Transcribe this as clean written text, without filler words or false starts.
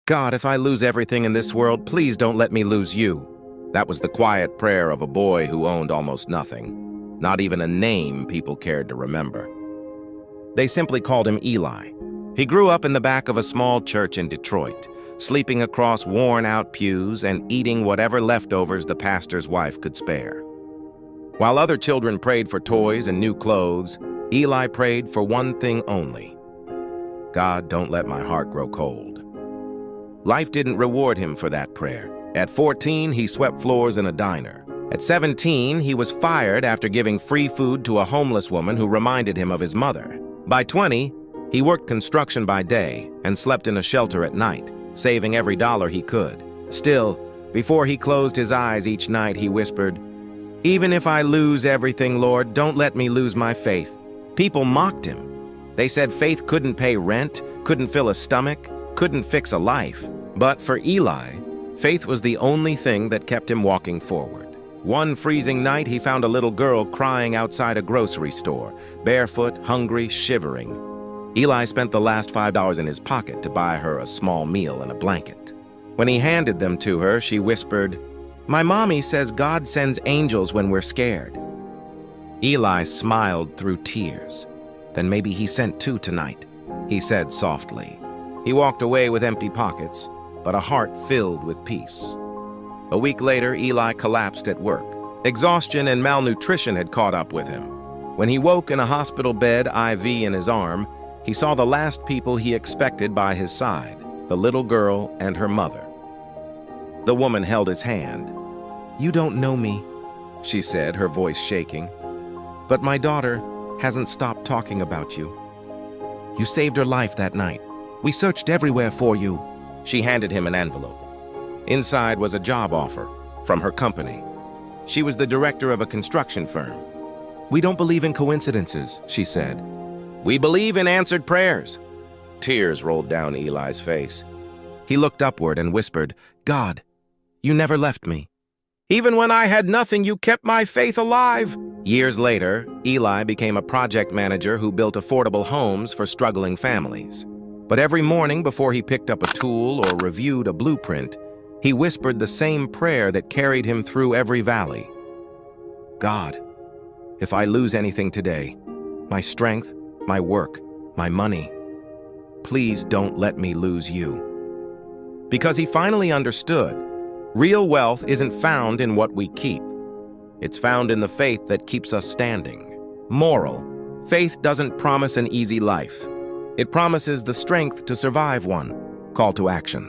God, if I lose everything in this world, please don't let me lose you. That was the quiet prayer of a boy who owned almost nothing. Not even a name people cared to remember. They simply called him Eli. He grew up in the back of a small church in Detroit, sleeping across worn-out pews and eating whatever leftovers the pastor's wife could spare. While other children prayed for toys and new clothes, Eli prayed for one thing only. God, don't let my heart grow cold. Life didn't reward him for that prayer. At 14, he swept floors in a diner. At 17, he was fired after giving free food to a homeless woman who reminded him of his mother. By 20, he worked construction by day and slept in a shelter at night, saving every dollar he could. Still, before he closed his eyes each night, he whispered, "Even if I lose everything, Lord, don't let me lose my faith." People mocked him. They said faith couldn't pay rent, couldn't fill a stomach, couldn't fix a life. But for Eli, faith was the only thing that kept him walking forward. One freezing night, he found a little girl crying outside a grocery store, barefoot, hungry, shivering. Eli spent the last $5 in his pocket to buy her a small meal and a blanket. When he handed them to her, she whispered, "My mommy says God sends angels when we're scared." Eli smiled through tears. "Then maybe he sent two tonight," he said softly. He walked away with empty pockets, but a heart filled with peace. A week later, Eli collapsed at work. Exhaustion and malnutrition had caught up with him. When he woke in a hospital bed, IV in his arm, he saw the last people he expected by his side, the little girl and her mother. The woman held his hand. "You don't know me," she said, her voice shaking, "but my daughter hasn't stopped talking about you. You saved her life that night. We searched everywhere for you." She handed him an envelope. Inside was a job offer from her company. She was the director of a construction firm. "We don't believe in coincidences," she said. "We believe in answered prayers." Tears rolled down Eli's face. He looked upward and whispered, "God, you never left me. Even when I had nothing, you kept my faith alive." Years later, Eli became a project manager who built affordable homes for struggling families. But every morning before he picked up a tool or reviewed a blueprint, he whispered the same prayer that carried him through every valley. "God, if I lose anything today, my strength, my work, my money, please don't let me lose you." Because he finally understood, real wealth isn't found in what we keep. It's found in the faith that keeps us standing. Moral: faith doesn't promise an easy life. It promises the strength to survive one. Call to action.